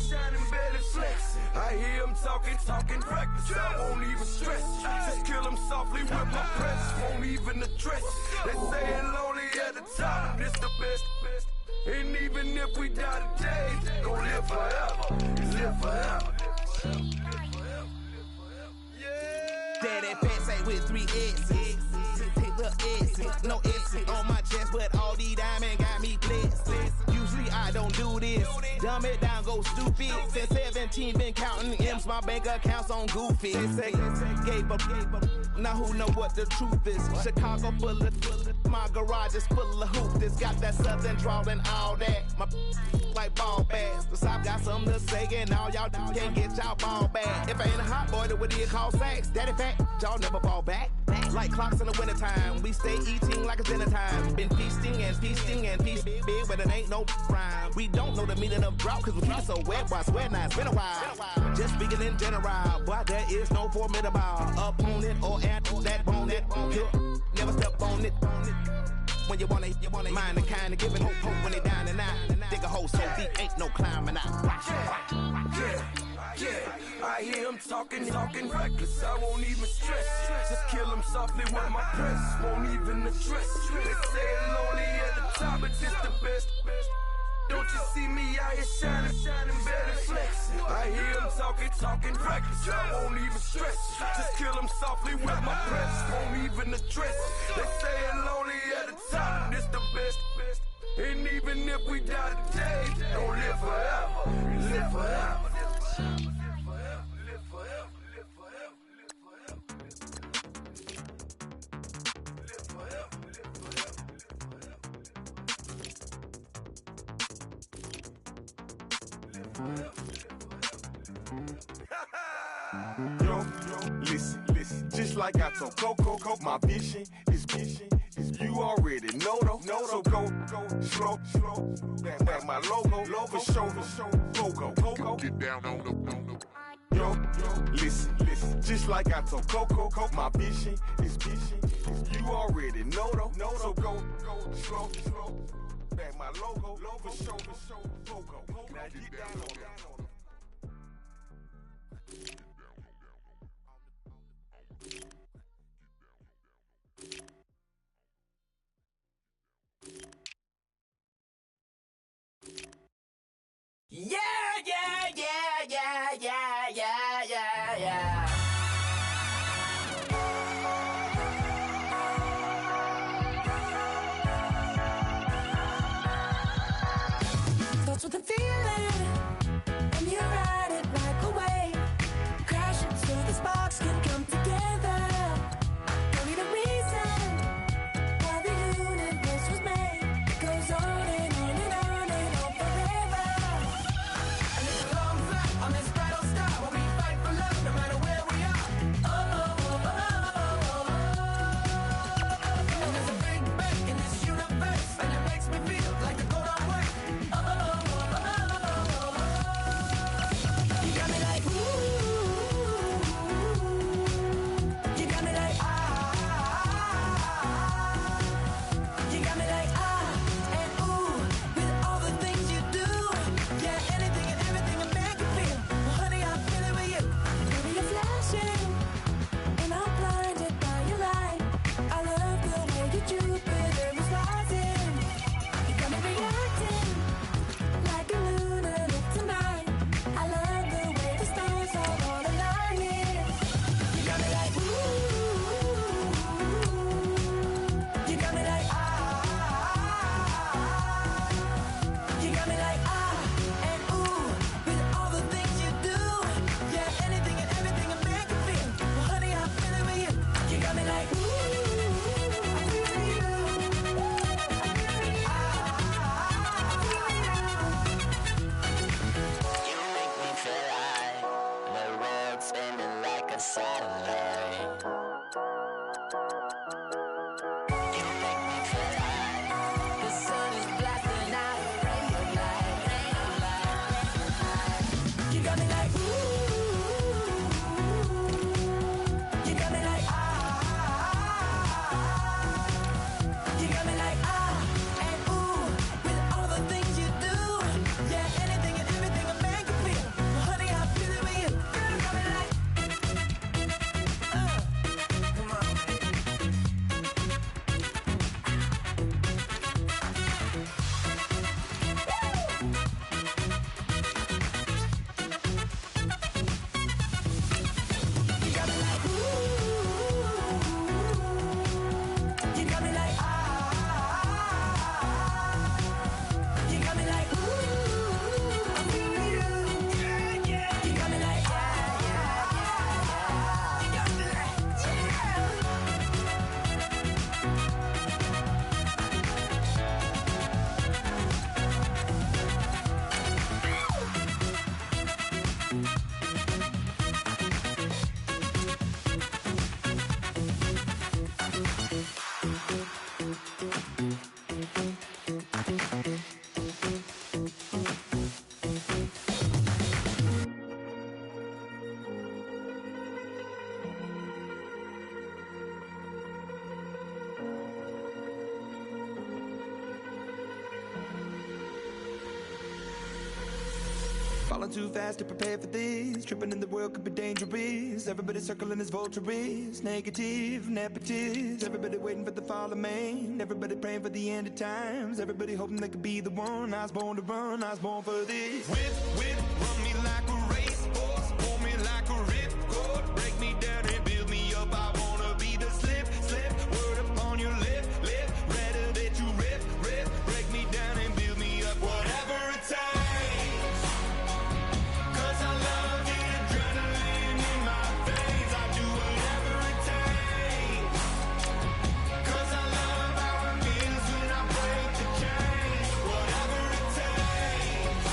barely flexing? I I hear him talking reckless. I won't even stress. Just kill him softly with my press. Won't even address. They say it lonely at the top. This the best. And even if we die today, gon' live forever. Live forever. Daddy fat say with 3 X's. Pick the X's. No X's on my chest, but all these diamonds got me blessed. Usually I don't do this. Dumb it down, go stupid. Since 17 been counting M's, my bank account's on goofy. Say gave up. Now who know what the truth is? Chicago full of my garage is full of hoops. It's got that southern drawl and all that. My like ball bags. The South got something to say, and all y'all can't get y'all ball back. If I ain't a hot boy, then what do you call sacks? Daddy fat, y'all never fall back. Like clocks in the wintertime, we stay eating like it's dinner time. Been feasting and feasting and feasting big, but it ain't no rhyme. We don't know the meaning of drought, cause we keep it so wet, boy, I swear now it's been a while. Just speaking in general, boy, there is no formidable opponent or at that bone it. Never step on it. When you wanna mind the kind of giving hope when they down and out. Dig a hole so deep, ain't no climbing out. Yeah, I hear him talking reckless. I won't even stress. Just kill him softly with my press. Won't even address. They say it lonely at the top, but it's the best. Don't you see me out here shining, better flex. I hear him talking reckless. I won't even stress. Just kill him softly with my press. Won't even address. They say it lonely at the top, it's the best. And even if we die today, don't live forever. Live forever. Yo, listen, just like I told Coco, my vision is you already know though. So go, slow, back my logo, for show, Coco, get down on the. Yo, listen, just like I told Coco, my vision is you already know though. So go, slow, back my logo, for show, Coco, now get down on the. Yeah. Starts with a feeling, and you ride it like a wave. falling too fast to prepare for this. Tripping in the world could be dangerous. Everybody circling as vultures, negative, nepotist. Everybody waiting for the fall of man. Everybody praying for the end of times. Everybody hoping they could be the one. I was born to run, I was born for this. Whip, whip, run me like a racehorse, pull me like a ripcord, break me down and build me up. I wanna be the slip, slip, word upon your lip, lip, rather that you rip, rip, break me down and build me up. Whatever it takes, 'cause I love the adrenaline in my veins. I do whatever it takes, 'cause I love how it feels when I break the chains. Whatever it takes,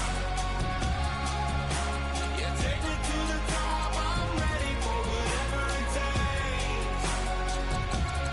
yeah, take me to the top. I'm ready for whatever it takes,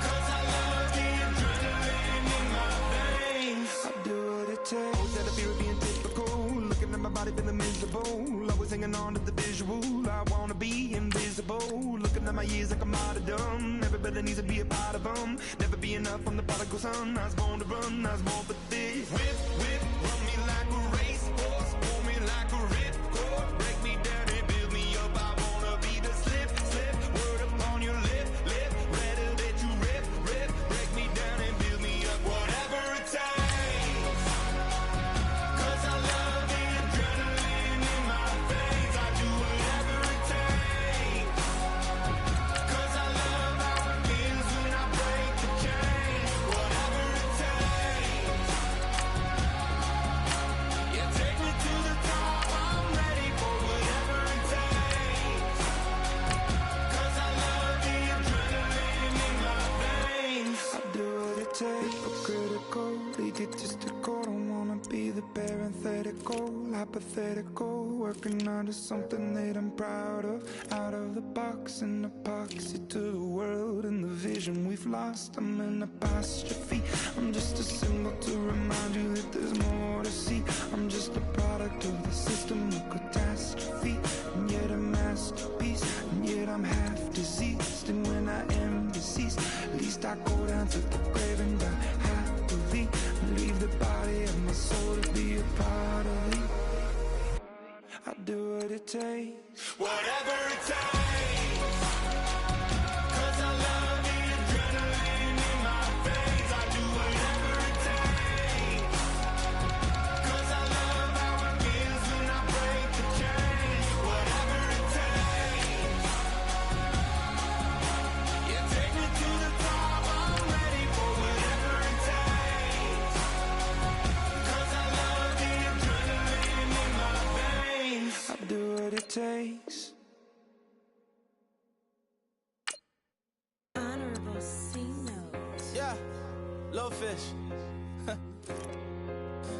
'cause I love the adrenaline in my veins. I do what it takes. Always had a fear of being typical, looking at my body feeling miserable, always hanging on to the visual. I wanna be invisible, looking at my years like a martyrdom. Everybody needs to be a part of them. Never be enough from the prodigal son. I was born to run, I was born for this. Whip, whip, run me like a racehorse, pull me like a ripcord, break me down and build me up. I wanna be the slip, slip, word upon your lip, lip, rather that you rip, rip, break me down and build me up. Whatever it takes, 'cause I love the adrenaline in my veins. I do whatever it takes, 'cause I love how it feels when I break the chains. Whatever it takes, yeah, take me to the top. I'm ready for whatever it takes, 'cause I love the adrenaline in my veins. I do what it takes, but critical, egotistical. Don't wanna be the parenthetical, hypothetical, working onto something that I'm proud of. Out of the box, an epoxy to the world and the vision we've lost. I'm an apostrophe, I'm just a symbol to remind you that there's more to see. I'm just a product of the system of catastrophe, and yet a masterpiece, and yet I'm half diseased. And when I am deceased, at least I go down to the grave and die happily, and leave the body of my soul to be a part of me. I do what it takes, whatever it takes, 'cause I love the adrenaline in my veins. I do whatever it takes, 'cause I love how it feels when I break the chains. Whatever it takes, yeah, take me to the top. I'm ready for whatever it takes, 'cause I love the adrenaline in my veins. I do what it takes. Honorable C note. Yeah, low fish.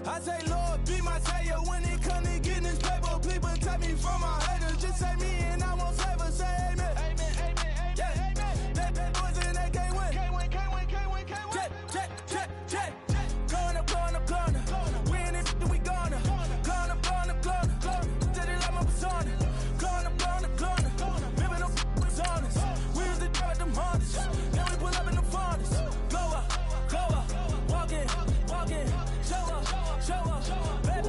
I say, Lord, be my savior when it come to getting this paper. Please protect me from my haters. Just say me and I won't save her. Say amen. Amen, amen, yeah. Amen. That boys and they can't win. Can't win, can't win, can't win, can't win. Jet, jet, jet, jet. Going up, going up, going up. We in this, we gonna. Going up, going up, going up. Did it like my persona. Going up, going up, going up. Living no was honest. We was the drive at them Hondas. Then we pull up in the Fondas. Go up, walk in, show up, baby,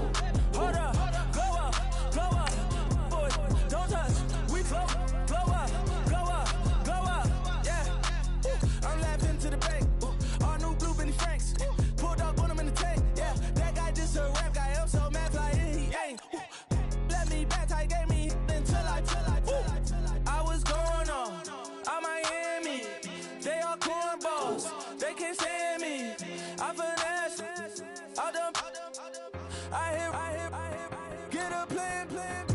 hold up, go up, boy, don't touch, we flow, blow up, yeah. I'm laughing to the bank, all new blue Benny Franks, pulled up on him in the tank, yeah. That guy just a rap guy, I'm so mad like he ain't. Let me back, I gave me until I was going on Miami, they all cornballs, they can't stand me. I finesse, I done, I hit, get a plan.